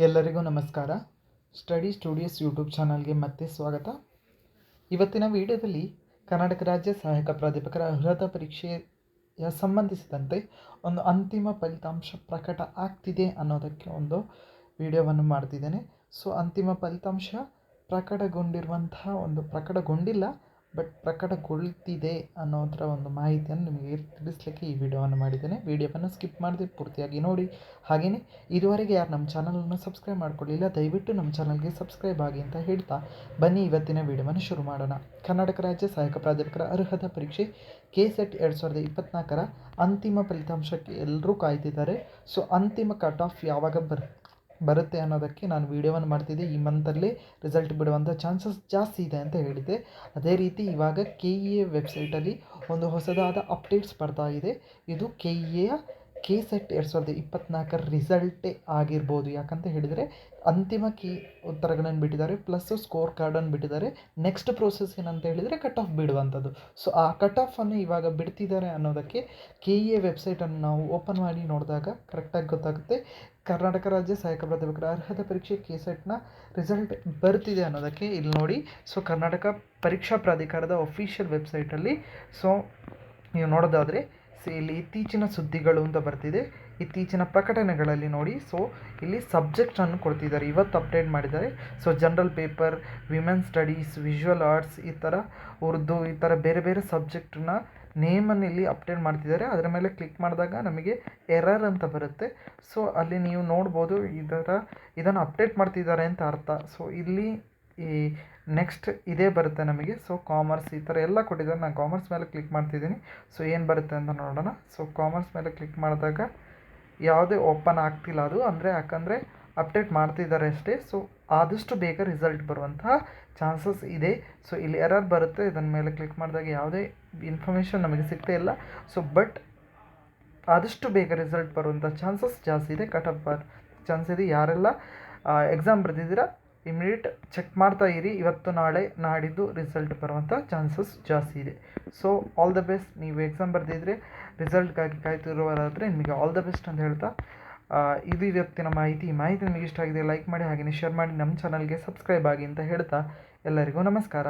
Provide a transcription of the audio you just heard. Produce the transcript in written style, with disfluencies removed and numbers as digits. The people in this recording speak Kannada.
ಎಲ್ಲರಿಗೂ ನಮಸ್ಕಾರ. ಸ್ಟಡಿ ಸ್ಟುಡಿಯೋಸ್ ಯೂಟ್ಯೂಬ್ ಚಾನಲ್ಗೆ ಮತ್ತೆ ಸ್ವಾಗತ. ಇವತ್ತಿನ ವಿಡಿಯೋದಲ್ಲಿ ಕರ್ನಾಟಕ ರಾಜ್ಯ ಸಹಾಯಕ ಪ್ರಾಧ್ಯಾಪಕರ ಅರ್ಹತಾ ಪರೀಕ್ಷೆಯ ಸಂಬಂಧಿಸಿದಂತೆ ಒಂದು ಅಂತಿಮ ಫಲಿತಾಂಶ ಪ್ರಕಟ ಆಗ್ತಿದೆ ಅನ್ನೋದಕ್ಕೆ ಒಂದು ವಿಡಿಯೋವನ್ನು ಮಾಡ್ತಿದ್ದೇನೆ. ಸೊ ಅಂತಿಮ ಫಲಿತಾಂಶ ಪ್ರಕಟಗೊಂಡಿಲ್ಲ, ಬಟ್ ಪ್ರಕಟಗೊಳ್ತಿದೆ ಅನ್ನೋದರ ಒಂದು ಮಾಹಿತಿಯನ್ನು ನಿಮಗೆ ತಿಳಿಸ್ಲಿಕ್ಕೆ ಈ ವಿಡಿಯೋವನ್ನು ಮಾಡಿದ್ದೇನೆ. ವಿಡಿಯೋವನ್ನು ಸ್ಕಿಪ್ ಮಾಡದೆ ಪೂರ್ತಿಯಾಗಿ ನೋಡಿ. ಹಾಗೆಯೇ ಇದುವರೆಗೆ ಯಾರು ನಮ್ಮ ಚಾನಲನ್ನು ಸಬ್ಸ್ಕ್ರೈಬ್ ಮಾಡ್ಕೊಳ್ಳಿಲ್ಲ, ದಯವಿಟ್ಟು ನಮ್ಮ ಚಾನಲ್ಗೆ ಸಬ್ಸ್ಕ್ರೈಬ್ ಆಗಿ ಅಂತ ಹೇಳ್ತಾ ಬನ್ನಿ ಇವತ್ತಿನ ವಿಡಿಯೋವನ್ನು ಶುರು ಮಾಡೋಣ. ಕರ್ನಾಟಕ ರಾಜ್ಯ ಸಹಾಯಕ ಪ್ರಾಧ್ಯಾಪಕರ ಅರ್ಹತಾ ಪರೀಕ್ಷೆ KCET 2024 ಅಂತಿಮ ಫಲಿತಾಂಶಕ್ಕೆ ಎಲ್ಲರೂ ಕಾಯ್ತಿದ್ದಾರೆ. ಸೊ ಅಂತಿಮ ಕಟ್ ಆಫ್ ಯಾವಾಗ ಬರುತ್ತೆ ಅನ್ನೋದಕ್ಕೆ ನಾನು ವಿಡಿಯೋವನ್ನು ಮಾಡ್ತಿದ್ದೆ. ಈ ಮಂತಲ್ಲೇ ರಿಸಲ್ಟ್ ಬಿಡುವಂಥ ಚಾನ್ಸಸ್ ಜಾಸ್ತಿ ಇದೆ ಅಂತ ಹೇಳಿದ್ದೆ. ಅದೇ ರೀತಿ ಇವಾಗ KEA ವೆಬ್ಸೈಟಲ್ಲಿ ಒಂದು ಹೊಸದಾದ ಅಪ್ಡೇಟ್ಸ್ ಬರ್ತಾ ಇದೆ. ಇದು KEA KCET 2024 ರಿಸಲ್ಟೇ ಆಗಿರ್ಬೋದು. ಯಾಕಂತ ಹೇಳಿದರೆ ಅಂತಿಮ ಉತ್ತರಗಳನ್ನು ಬಿಟ್ಟಿದ್ದಾರೆ, ಪ್ಲಸ್ ಸ್ಕೋರ್ ಕಾರ್ಡನ್ನು ಬಿಟ್ಟಿದ್ದಾರೆ. ನೆಕ್ಸ್ಟ್ ಪ್ರೋಸೆಸ್ ಏನಂತ ಹೇಳಿದರೆ ಕಟ್ ಆಫ್ ಬಿಡುವಂಥದ್ದು. ಸೊ ಆ ಕಟ್ ಆಫನ್ನು ಇವಾಗ ಬಿಡ್ತಿದ್ದಾರೆ ಅನ್ನೋದಕ್ಕೆ KEA ವೆಬ್ಸೈಟನ್ನು ನಾವು ಓಪನ್ ಮಾಡಿ ನೋಡಿದಾಗ ಕರೆಕ್ಟಾಗಿ ಗೊತ್ತಾಗುತ್ತೆ. ಕರ್ನಾಟಕ ರಾಜ್ಯ ಸಹಾಯಕ ಪ್ರಾಧ್ಯಾಪಕರ ಅರ್ಹತಾ ಪರೀಕ್ಷೆ KCETನ ರಿಸಲ್ಟ್ ಬರ್ತಿದೆ ಅನ್ನೋದಕ್ಕೆ ಇಲ್ಲಿ ನೋಡಿ. ಸೊ ಕರ್ನಾಟಕ ಪರೀಕ್ಷಾ ಪ್ರಾಧಿಕಾರದ ಅಫಿಷಿಯಲ್ ವೆಬ್ಸೈಟಲ್ಲಿ ಸೊ ನೀವು ನೋಡೋದಾದರೆ ಇಲ್ಲಿ ಇತ್ತೀಚಿನ ಸುದ್ದಿಗಳು ಅಂತ ಬರ್ತಿದೆ. ಇತ್ತೀಚಿನ ಪ್ರಕಟಣೆಗಳಲ್ಲಿ ನೋಡಿ, ಸೊ ಇಲ್ಲಿ ಸಬ್ಜೆಕ್ಟನ್ನು ಕೊಡ್ತಿದ್ದಾರೆ, ಇವತ್ತು ಅಪ್ಡೇಟ್ ಮಾಡಿದ್ದಾರೆ. So general paper, women studies, visual arts, ಈ ಥರ ಉರ್ದು, ಈ ಥರ ಬೇರೆ ಬೇರೆ ಸಬ್ಜೆಕ್ಟನ್ನ ನೇಮನ್ನು ಇಲ್ಲಿ ಅಪ್ಡೇಟ್ ಮಾಡ್ತಿದ್ದಾರೆ. ಅದರ ಮೇಲೆ ಕ್ಲಿಕ್ ಮಾಡಿದಾಗ ನಮಗೆ ಎರರ್ ಅಂತ ಬರುತ್ತೆ. ಸೊ ಅಲ್ಲಿ ನೀವು ನೋಡ್ಬೋದು ಇದನ್ನು ಅಪ್ಡೇಟ್ ಮಾಡ್ತಿದ್ದಾರೆ ಅಂತ ಅರ್ಥ. ಸೊ ಇಲ್ಲಿ ಈ ನೆಕ್ಸ್ಟ್ ಇದೇ ಬರುತ್ತೆ ನಮಗೆ. ಸೊ ಕಾಮರ್ಸ್ ಈ ಥರ ಎಲ್ಲ ಕೊಟ್ಟಿದ್ದಾರೆ. ನಾನು ಕಾಮರ್ಸ್ ಮೇಲೆ ಕ್ಲಿಕ್ ಮಾಡ್ತಿದ್ದೀನಿ. ಸೊ ಏನು ಬರುತ್ತೆ ಅಂತ ನೋಡೋಣ. ಸೊ ಕಾಮರ್ಸ್ ಮೇಲೆ ಕ್ಲಿಕ್ ಮಾಡಿದಾಗ ಯಾವುದೇ ಓಪನ್ ಆಗ್ತಿಲ್ಲ ಅದು, ಯಾಕಂದರೆ ಅಪ್ಡೇಟ್ ಮಾಡ್ತಿದ್ದಾರೆ ಅಷ್ಟೇ. ಸೊ ಆದಷ್ಟು ಬೇಗ ರಿಸಲ್ಟ್ ಬರುವಂತಹ ಚಾನ್ಸಸ್ ಇದೆ. ಸೊ ಇಲ್ಲಿ ಎರರ್ ಬರುತ್ತೆ. ಇದನ್ನ ಮೇಲೆ ಕ್ಲಿಕ್ ಮಾಡಿದಾಗ ಯಾವುದೇ ಇನ್ಫಾರ್ಮೇಷನ್ ನಮಗೆ ಸಿಗ್ತಾ ಇಲ್ಲ. ಸೊ ಬಟ್ ಆದಷ್ಟು ಬೇಗ ರಿಸಲ್ಟ್ ಬರುವಂಥ ಚಾನ್ಸಸ್ ಜಾಸ್ತಿ ಇದೆ. ಕಟ್ ಆಫ್ ಚಾನ್ಸ್ ಇದೆ. ಯಾರೆಲ್ಲ ಎಕ್ಸಾಮ್ ಬರೆದಿದ್ದೀರಾ ಇಮಿಡಿಯೇಟ್ ಚೆಕ್ ಮಾಡ್ತಾ ಇರಿ. ಇವತ್ತು ನಾಳೆ ನಾಡಿದ್ದು ರಿಸಲ್ಟ್ ಬರುವಂಥ ಚಾನ್ಸಸ್ ಜಾಸ್ತಿ ಇದೆ. So all the best. ನೀವು ಎಕ್ಸಾಮ್ ಬರೆದಿದ್ರೆ ರಿಸಲ್ಟ್ಗಾಗಿ ಕಾಯ್ತಿರುವವರಾದರೆ ನಿಮಗೆ ಆಲ್ ದ ಬೆಸ್ಟ್ ಅಂತ ಹೇಳ್ತಾ ಇದು ಇವತ್ತಿನ ಮಾಹಿತಿ. ಈ ಮಾಹಿತಿ ನಿಮಗೆ ಇಷ್ಟ ಆಗಿದೆ ಲೈಕ್ ಮಾಡಿ, ಹಾಗೆಯೇ ಶೇರ್ ಮಾಡಿ, ನಮ್ಮ ಚಾನಲ್ಗೆ ಸಬ್ಸ್ಕ್ರೈಬ್ ಆಗಿ ಅಂತ ಹೇಳ್ತಾ ಎಲ್ಲರಿಗೂ ನಮಸ್ಕಾರ.